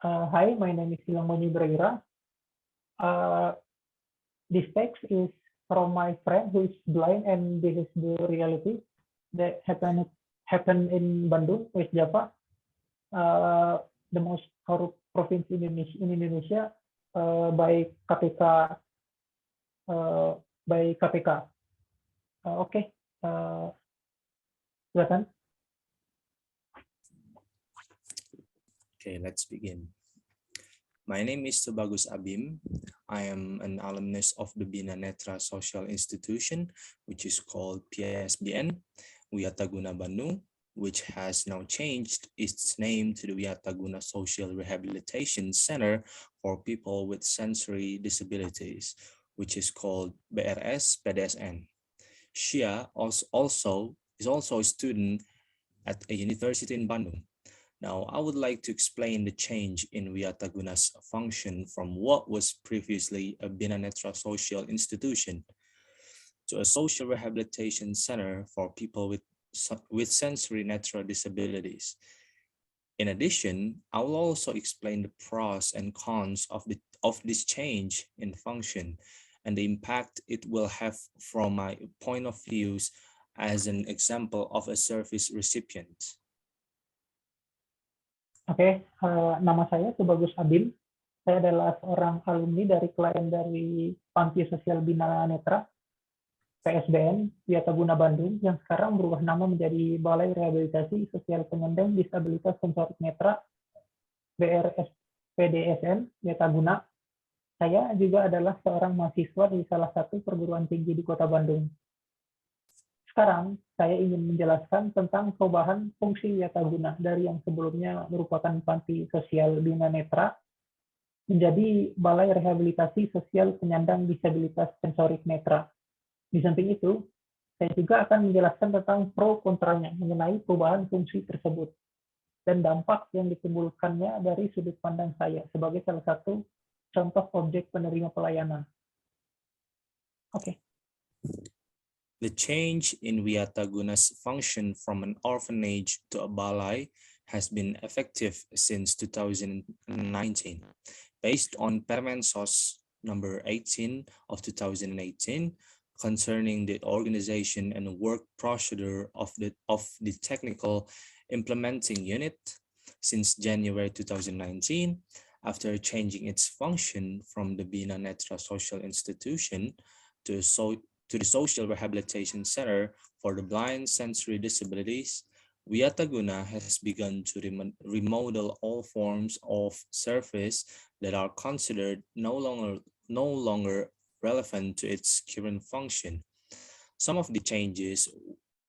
Hi, my name is Ilham Moni Braira. Uh, this text is from my friend who is blind, and this is the reality that happened in Bandung, West Java, the most corrupt province in Indonesia, by KPK. By KPK. Oke, silakan. Okay, let's begin. My name is Tubagus Abim. I am an alumnus of the Bina Netra Social Institution, which is called PSBN, Wiataguna Bandung, which has now changed its name to the Wiataguna Social Rehabilitation Center for People with Sensory Disabilities, which is called BRS PDSN. Shia is also a student at a university in Bandung. Now, I would like to explain the change in Wiataguna's function from what was previously a Bina Netra social institution to a social rehabilitation center for people with sensory netra disabilities. In addition, I will also explain the pros and cons of this change in function and the impact it will have from my point of views as an example of a service recipient. Oke, nama saya Tubagus Abim. Saya adalah seorang alumni dari klien dari Panti Sosial Bina Netra, PSBN, Wiataguna Bandung, yang sekarang berubah nama menjadi Balai Rehabilitasi Sosial Penyandang Disabilitas Sensorik Netra, BRSPDSN, Wiataguna. Saya juga adalah seorang mahasiswa di salah satu perguruan tinggi di Kota Bandung. Sekarang, saya ingin menjelaskan tentang perubahan fungsi Wiataguna dari yang sebelumnya merupakan Panti Sosial Bina Netra menjadi Balai Rehabilitasi Sosial Penyandang Disabilitas Sensorik Netra. Di samping itu, saya juga akan menjelaskan tentang pro kontranya mengenai perubahan fungsi tersebut dan dampak yang ditimbulkannya dari sudut pandang saya sebagai salah satu contoh objek penerima pelayanan. Oke. The change in Wiataguna's function from an orphanage to a balai has been effective since 2019. Based on Permensos number 18 of 2018 concerning the organization and work procedure of the technical implementing unit, since January 2019, after changing its function from the Bina Netra Social Institution to the Social Rehabilitation Center for the Blind Sensory Disabilities, Wiataguna has begun to remodel all forms of service that are considered no longer relevant to its current function. Some of the changes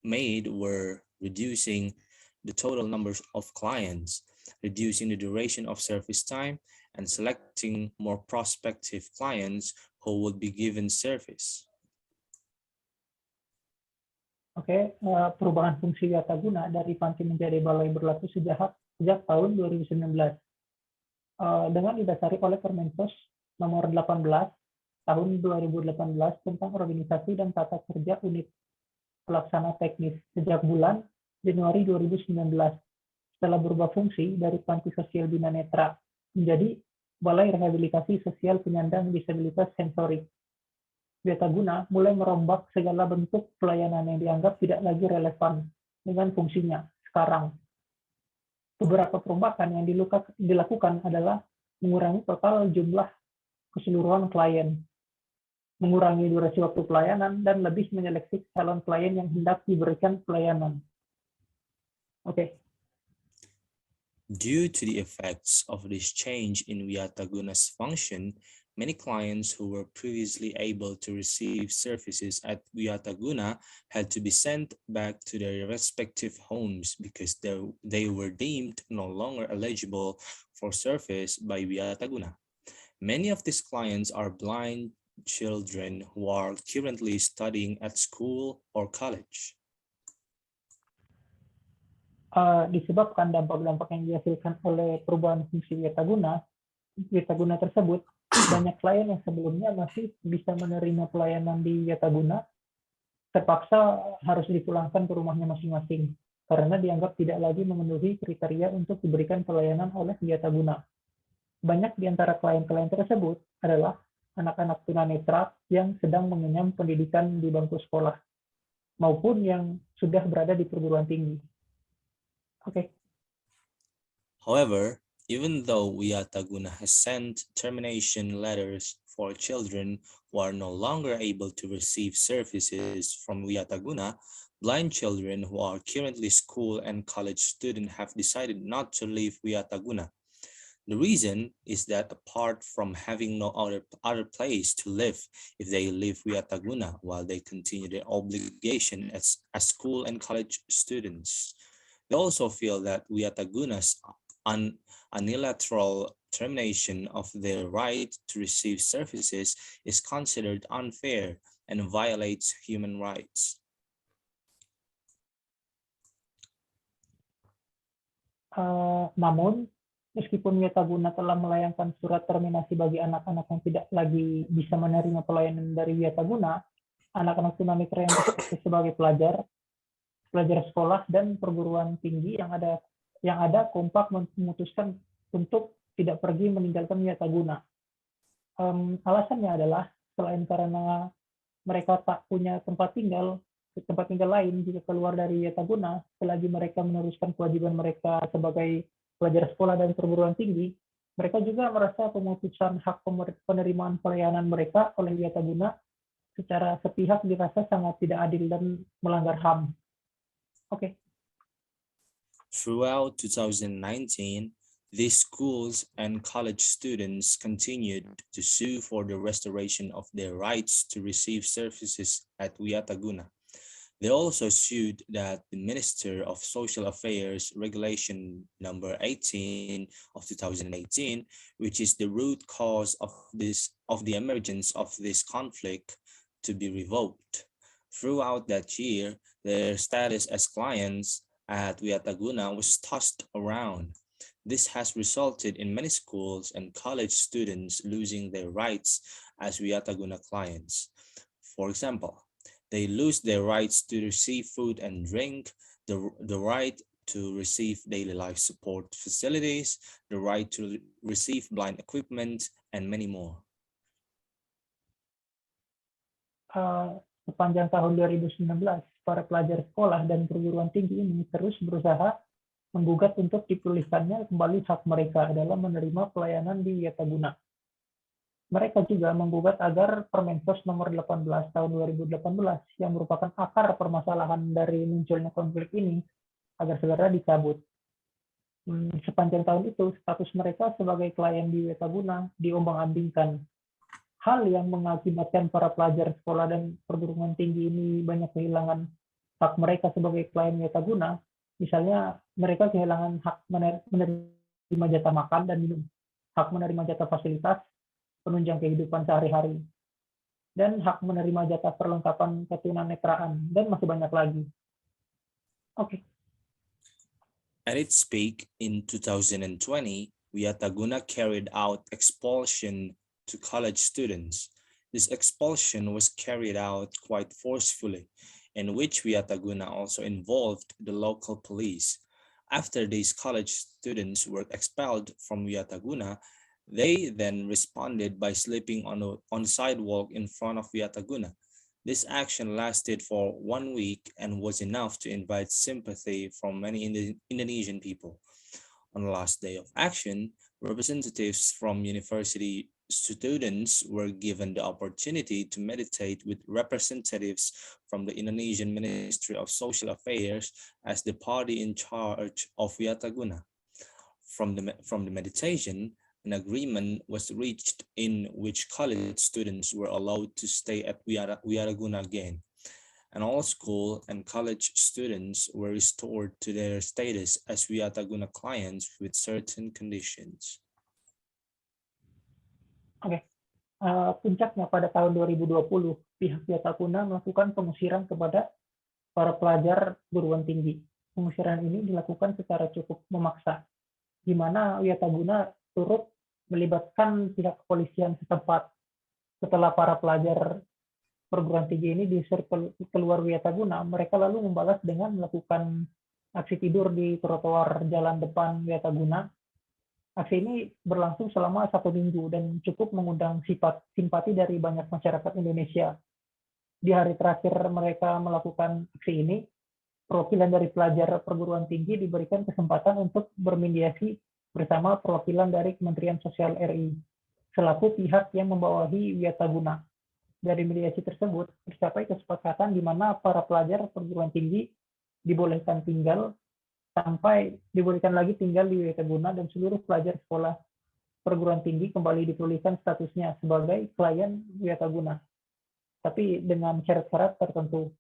made were reducing the total numbers of clients, reducing the duration of service time, and selecting more prospective clients who would be given service. Oke, perubahan fungsi Wiataguna dari Panti menjadi balai berlaku sejak tahun 2019 dengan didasari oleh Permensos nomor 18 tahun 2018 tentang organisasi dan tata kerja unit pelaksana teknis sejak bulan Januari 2019 setelah berubah fungsi dari Panti Sosial Bina Netra menjadi Balai Rehabilitasi Sosial Penyandang Disabilitas Sensorik. Wiataguna mulai merombak segala bentuk pelayanan yang dianggap tidak lagi relevan dengan fungsinya sekarang. Beberapa perombakan yang dilakukan adalah mengurangi total jumlah keseluruhan klien, mengurangi durasi waktu pelayanan, dan lebih menyeleksi calon klien yang hendak diberikan pelayanan. Oke. Due to the effects of this change in Wiataguna's function, many clients who were previously able to receive services at Wiataguna had to be sent back to their respective homes because they were deemed no longer eligible for service by Wiataguna. Many of these clients are blind children who are currently studying at school or college. Disebabkan dampak-dampak yang dihasilkan oleh perubahan fungsi Wiataguna tersebut, banyak klien yang sebelumnya masih bisa menerima pelayanan di Wiataguna terpaksa harus dipulangkan ke rumahnya masing-masing karena dianggap tidak lagi memenuhi kriteria untuk diberikan pelayanan oleh Wiataguna. Banyak di antara klien-klien tersebut adalah anak-anak tunanetra yang sedang mengenyam pendidikan di bangku sekolah, maupun yang sudah berada di perguruan tinggi. Oke. However, even though Wiataguna has sent termination letters for children who are no longer able to receive services from Wiataguna, blind children who are currently school and college students have decided not to leave Wiataguna. The reason is that apart from having no other place to live, if they leave Wiataguna while they continue their obligation as school and college students, they also feel that Wiataguna's unilateral termination of their right to receive services is considered unfair and violates human rights. Namun, meskipun Wiataguna telah melayangkan surat terminasi bagi anak-anak yang tidak lagi bisa menerima pelayanan dari Wiataguna, anak-anak tunanetra yang berstatus sebagai pelajar sekolah dan perguruan tinggi yang ada kompak memutuskan untuk tidak pergi meninggalkan Wiataguna. Alasannya adalah selain karena mereka tak punya tempat tinggal lain jika keluar dari Wiataguna, selagi mereka meneruskan kewajiban mereka sebagai pelajar sekolah dan perguruan tinggi, mereka juga merasa pemutusan hak penerimaan pelayanan mereka oleh Wiataguna secara sepihak dirasa sangat tidak adil dan melanggar HAM. Oke. Throughout 2019, these schools and college students continued to sue for the restoration of their rights to receive services at Wiataguna. They also sued that the Minister of Social Affairs Regulation number 18 of 2018, which is the root cause of the emergence of this conflict, to be revoked. Throughout that year, their status as clients at Wiataguna was tossed around. This has resulted in many schools and college students losing their rights as Wiataguna clients. For example, they lose their rights to receive food and drink, the right to receive daily life support facilities, the right to receive blind equipment, and many more. Sepanjang tahun 2019, para pelajar sekolah dan perguruan tinggi ini terus berusaha menggugat untuk dipulihkannya kembali hak mereka dalam menerima pelayanan di Wiataguna. Mereka juga menggugat agar Permensos nomor 18 tahun 2018 yang merupakan akar permasalahan dari munculnya konflik ini agar segera dicabut. Sepanjang tahun itu, status mereka sebagai klien di Wiataguna diombang-ambingkan. Hal yang mengakibatkan para pelajar sekolah dan perguruan tinggi ini banyak kehilangan hak mereka sebagai klien Wiataguna. Misalnya, mereka kehilangan hak menerima jatah makan dan minum, hak menerima jatah fasilitas, penunjang kehidupan sehari-hari, dan hak menerima jatah perlengkapan ketunanetraan, dan masih banyak lagi. Oke. At its peak in 2020, Wiataguna carried out expulsion to college students. This expulsion was carried out quite forcefully, in which Wiataguna also involved the local police. After these college students were expelled from Wiataguna, they then responded by sleeping on sidewalk in front of Wiataguna. This action lasted for 1 week and was enough to invite sympathy from many Indonesian people. On the last day of action, representatives from university students were given the opportunity to meditate with representatives from the Indonesian Ministry of Social Affairs as the party in charge of Wiataguna. From the meditation, an agreement was reached in which college students were allowed to stay at Wiataguna again, and all school and college students were restored to their status as Wiataguna clients with certain conditions. Oke. Puncaknya pada tahun 2020, pihak Wiataguna melakukan pengusiran kepada para pelajar perguruan tinggi. Pengusiran ini dilakukan secara cukup memaksa, di mana Wiataguna turut melibatkan pihak kepolisian setempat. Setelah para pelajar perguruan tinggi ini disuruh keluar Wiataguna, mereka lalu membalas dengan melakukan aksi tidur di trotoar jalan depan Wiataguna Aksi ini berlangsung selama 1 minggu dan cukup mengundang simpati dari banyak masyarakat Indonesia. Di hari terakhir mereka melakukan aksi ini, perwakilan dari pelajar perguruan tinggi diberikan kesempatan untuk bermediasi bersama perwakilan dari Kementerian Sosial RI, selaku pihak yang membawahi Wiataguna. Dari mediasi tersebut, tercapai kesepakatan di mana para pelajar perguruan tinggi dibolehkan lagi tinggal di Wiataguna dan seluruh pelajar sekolah perguruan tinggi kembali dipulihkan statusnya sebagai klien Wiataguna, tapi dengan syarat-syarat tertentu.